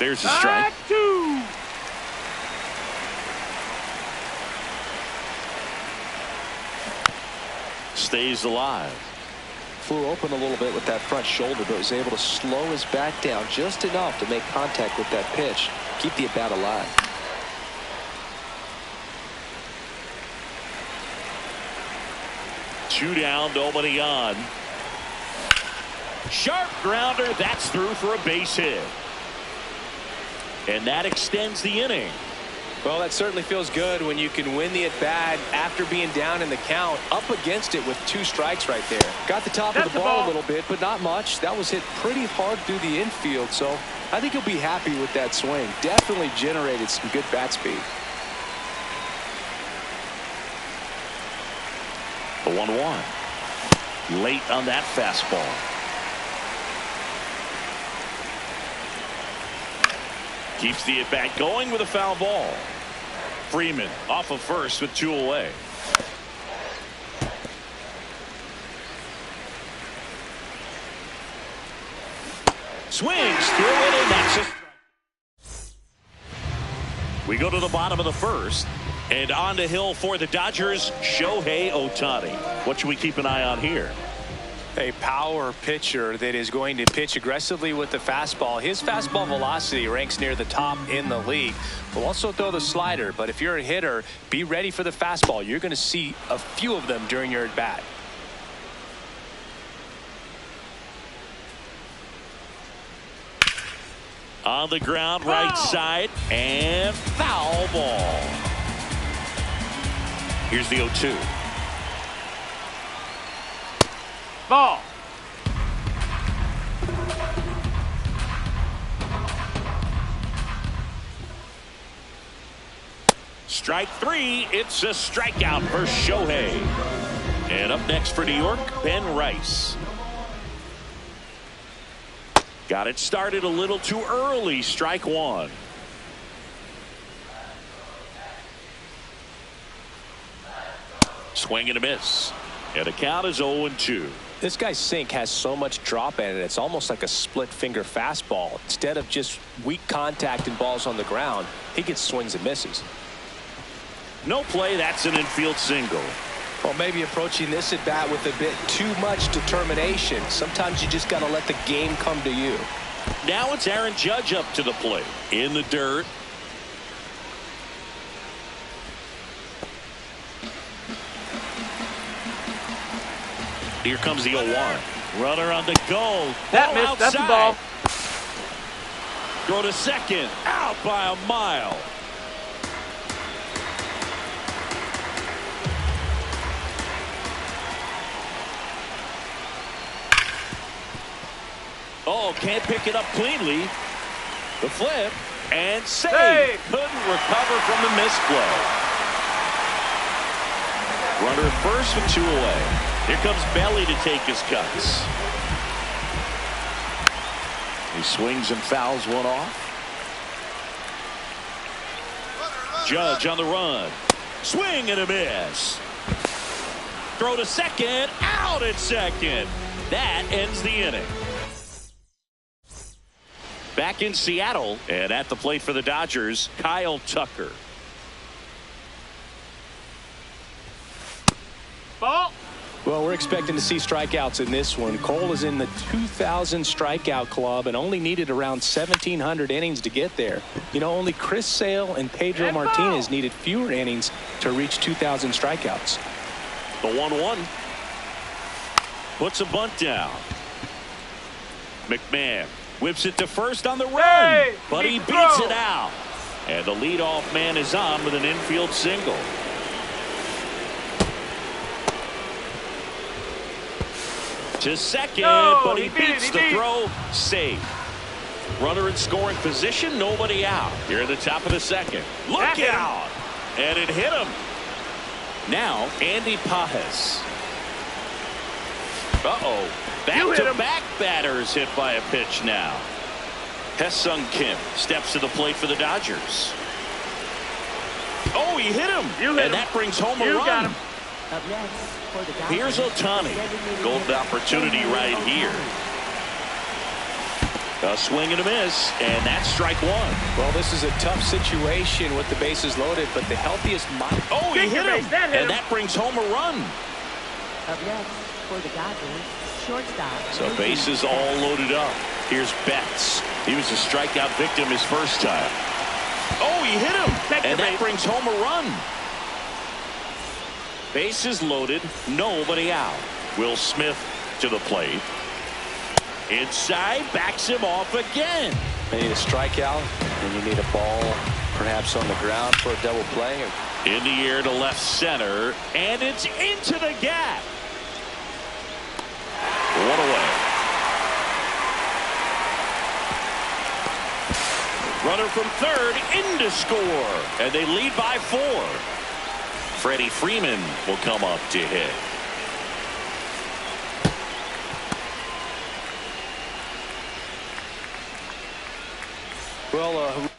There's a strike. Two. Stays alive. Flew open a little bit with that front shoulder, but was able to slow his back down just enough to make contact with that pitch. Keep the at-bat alive. Two down, nobody on. Sharp grounder. That's through for a base hit. And that extends the inning. Well, that certainly feels good when you can win the at-bat after being down in the count, up against it with 2 strikes right there. Got the top of the ball a little bit, but not much. That was hit pretty hard through the infield, so I think he'll be happy with that swing. Definitely generated some good bat speed. The 1-1. Late on that fastball. Keeps the at-bat going with a foul ball. Freeman off of first with 2 away. Swings through it, and that's it. We go to the bottom of the first. And on the hill for the Dodgers, Shohei Ohtani. What should we keep an eye on here? A power pitcher that is going to pitch aggressively with the fastball. His fastball velocity ranks near the top in the league. Will also throw the slider, but if you're a hitter, be ready for the fastball. You're going to see a few of them during your at bat. On the ground, right side, and foul ball. Here's the 0-2. Ball. Strike 3. It's a strikeout for Shohei. And up next for New York, Ben Rice. Got it started a little too early. Strike 1. Swing and a miss. And the count is 0-2. This guy's sink has so much drop in it. It's almost like a split finger fastball. Instead of just weak contact and balls on the ground, he gets swings and misses. No play. That's an infield single. Well, maybe approaching this at bat with a bit too much determination. Sometimes you just got to let the game come to you. Now it's Aaron Judge up to the plate. In the dirt. Here comes the 0-1. Runner on the go. That missed. That's the ball. Throw to second. Out by a mile. Oh, can't pick it up cleanly. The flip and save. Couldn't recover from the misplay. Runner at first with 2 away. Here comes Belly to take his cuts. He swings and fouls one off. Judge on the run. Swing and a miss. Throw to second. Out at second. That ends the inning. Back in Seattle and at the plate for the Dodgers, Kyle Tucker. Ball. Well, we're expecting to see strikeouts in this one. Cole is in the 2,000 strikeout club and only needed around 1,700 innings to get there. You know, only Chris Sale and Pedro Martinez needed fewer innings to reach 2,000 strikeouts. The 1-1 puts a bunt down. McMahon whips it to first on the run, but he beats it out. And the leadoff man is on with an infield single. To second, but he beats the throw. Safe. Runner in scoring position, nobody out. Here at the top of the second. Look out! And it hit him. Now, Andy Pages. Uh-oh. Back-to-back batters hit by a pitch now. Ha-Seong Kim steps to the plate for the Dodgers. Oh, he hit him. And that brings home a run. Got him. Up next for the Dodgers, Here's Ohtani. Golden opportunity right here. A swing and a miss, and that's strike one. Well, this is a tough situation with the bases loaded, but the healthiest mind. Oh, he hit him, and that brings home a run. Up next for the Dodgers, shortstop. So bases all loaded up. Here's Betts. He was a strikeout victim his first time. Oh, he hit him, and that brings home a run. Bases loaded, nobody out. Will Smith to the plate. Inside, backs him off again. You need a strikeout, and you need a ball perhaps on the ground for a double play. In the air to left center, and it's into the gap. One away. Runner from third in to score, and they lead by 4. Freddie Freeman will come up to hit. Well,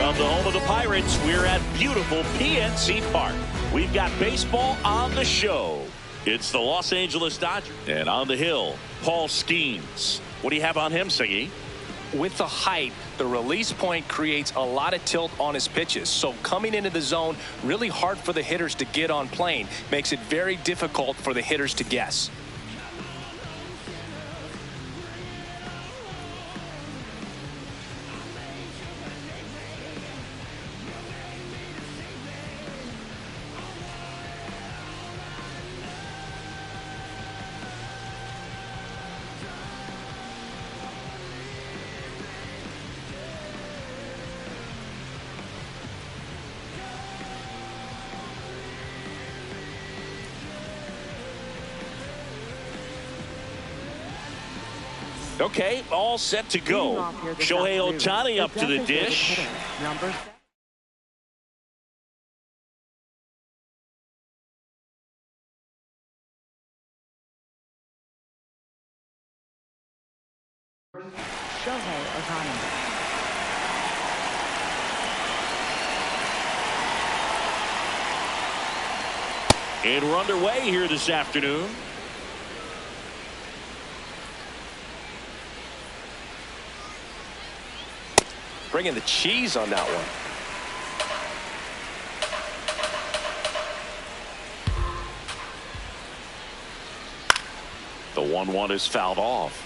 from the home of the Pirates, we're at beautiful PNC Park. We've got baseball on the show. It's the Los Angeles Dodgers. And on the hill, Paul Skeens. What do you have on him, Siggy? with the height, the release point creates a lot of tilt on his pitches. So coming into the zone, really hard for the hitters to get on plane. Makes it very difficult for the hitters to guess. Okay, all set to go. Shohei Ohtani up to the dish. Number 7. Shohei Ohtani. And we're underway here this afternoon. Bringing the cheese on that one. The 1-1 is fouled off.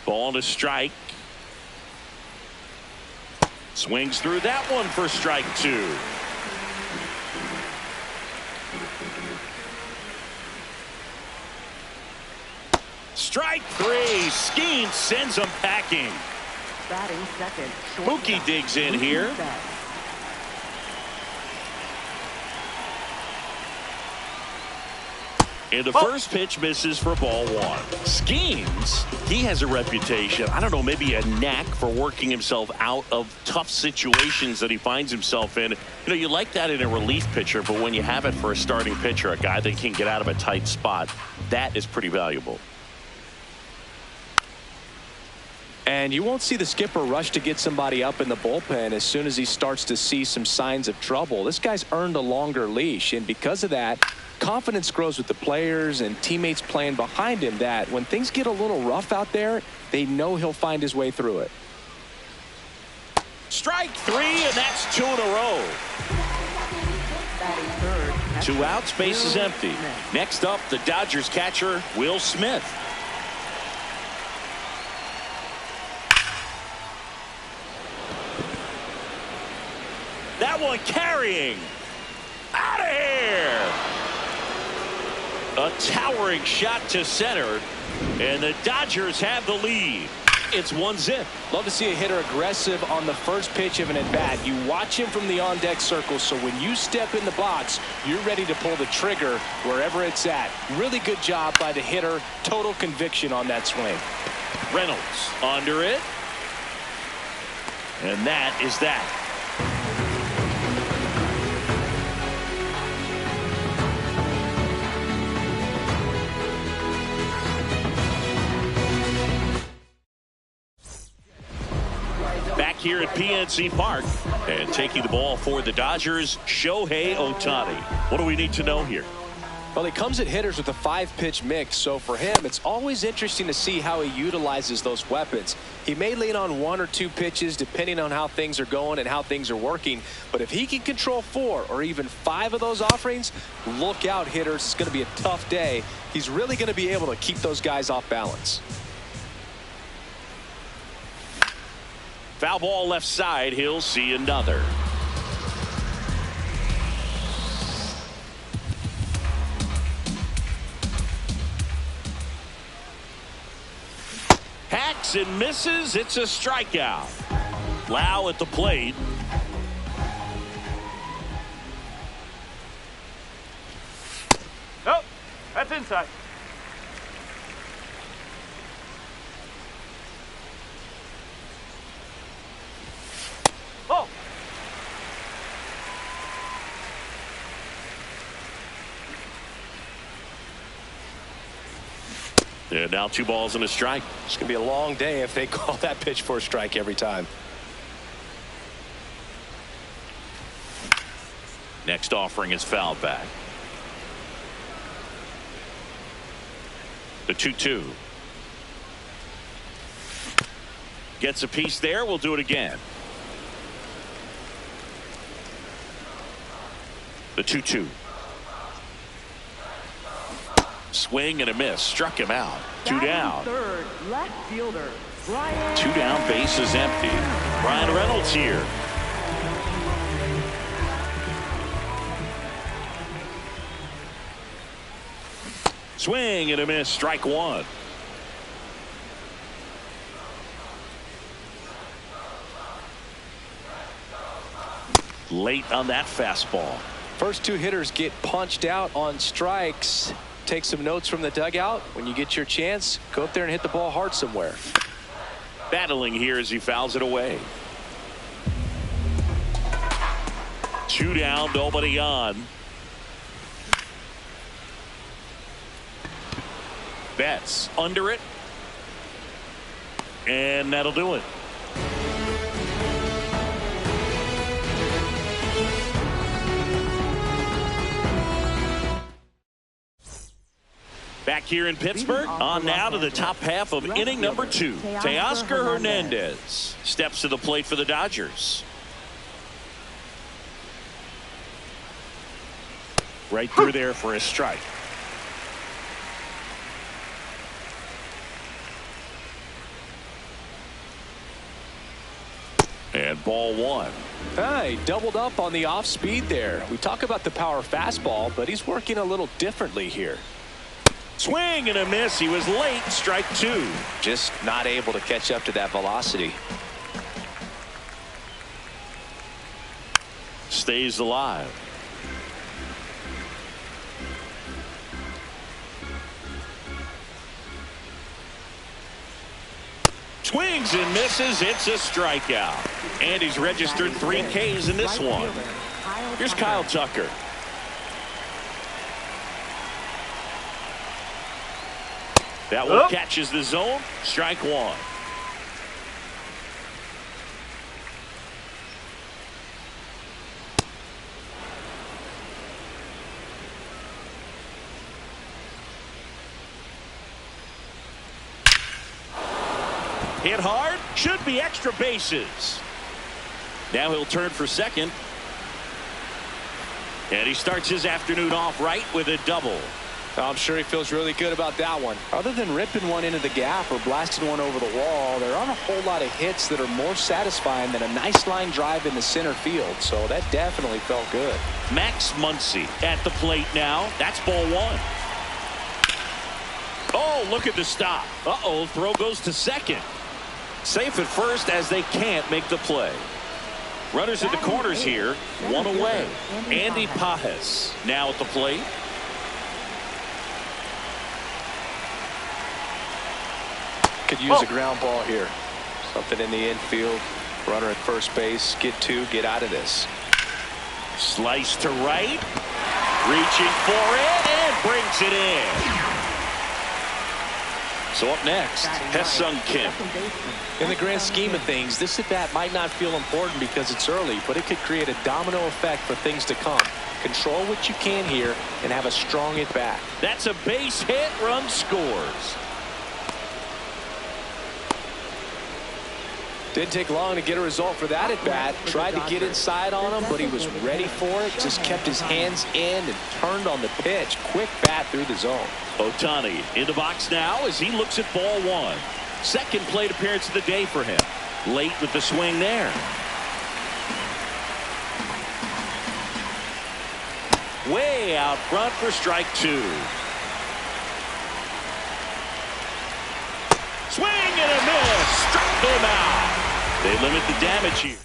Ball and a strike. Swings through that one for strike 2. Strike 3. Skeens sends him packing. Batting second. Mookie digs in here. And the first pitch misses for ball 1. Skeens, he has a reputation, I don't know, maybe a knack for working himself out of tough situations that he finds himself in. You know, you like that in a relief pitcher, but when you have it for a starting pitcher, a guy that can get out of a tight spot, that is pretty valuable. And you won't see the skipper rush to get somebody up in the bullpen as soon as he starts to see some signs of trouble. This guy's earned a longer leash, and because of that, confidence grows with the players and teammates playing behind him, that when things get a little rough out there, they know he'll find his way through it. Strike 3, and that's 2 in a row. Batting third. 2 outs, base is empty. Next up, the Dodgers catcher, Will Smith. That one carrying. Out of here. A towering shot to center, and the Dodgers have the lead. It's 1-0. Love to see a hitter aggressive on the first pitch of an at-bat. You watch him from the on-deck circle, so when you step in the box, you're ready to pull the trigger wherever it's at. Really good job by the hitter. Total conviction on that swing. Reynolds under it. And that is that. Back here at PNC Park, and taking the ball for the Dodgers, Shohei Ohtani. What do we need to know here? Well, he comes at hitters with a 5-pitch mix, so for him, it's always interesting to see how he utilizes those weapons. He may lean on 1 or 2 pitches depending on how things are going and how things are working, but if he can control 4 or even 5 of those offerings, look out, hitters. It's going to be a tough day. He's really going to be able to keep those guys off balance. Foul ball left side. He'll see another. Hacks and misses. It's a strikeout. Lau at the plate. Oh, that's inside. Oh. And now 2 balls and a strike. It's going to be a long day if they call that pitch for a strike every time. Next offering is fouled back. The 2-2. Gets a piece there. We'll do it again. The 2-2. Swing and a miss. Struck him out. 2 down. Third, left fielder, Brian. 2 down, base is empty. Bryan Reynolds here. Swing and a miss. Strike 1. Late on that fastball. First 2 hitters get punched out on strikes. Take some notes from the dugout. When you get your chance, go up there and hit the ball hard somewhere. Battling here as he fouls it away. 2 down, nobody on. Betts under it. And that'll do it. Back here in Pittsburgh, on now to the top half of inning number 2. Teoscar Hernandez steps to the plate for the Dodgers. Right through there for a strike. Ball one. He doubled up on the off speed there. We talk about the power fastball, but he's working a little differently here. Swing and a miss. He was late. Strike two. Just not able to catch up to that velocity. Stays alive. Swings and misses. It's a strikeout. And he's registered 3 Ks in this one. Here's Kyle Tucker. That one catches the zone. Strike one. Hit hard. Should be extra bases. Now he'll turn for second. And he starts his afternoon off right with a double. I'm sure he feels really good about that one. Other than ripping one into the gap or blasting one over the wall, there aren't a whole lot of hits that are more satisfying than a nice line drive in the center field. So that definitely felt good. Max Muncy at the plate now. That's ball one. Oh, look at the stop. Uh-oh, throw goes to second. Safe at first as they can't make the play. Runners in the corners here. One away. Andy Pages now at the plate. Could use a ground ball here. Something in the infield. Runner at first base. Get two. Get out of this. Slice to right. Reaching for it and brings it in. So up next, Ha-Seong Kim. In the grand scheme of things, this at-bat might not feel important because it's early, but it could create a domino effect for things to come. Control what you can here and have a strong at-bat. That's a base hit. Run scores. Didn't take long to get a result for that at-bat. Tried to get inside on him, but he was ready for it. Just kept his hands in and turned on the pitch. Quick bat through the zone. Ohtani in the box now as he looks at ball one. Second plate appearance of the day for him. Late with the swing there. Way out front for strike two. Swing and a miss. Struck him out. They limit the damage here.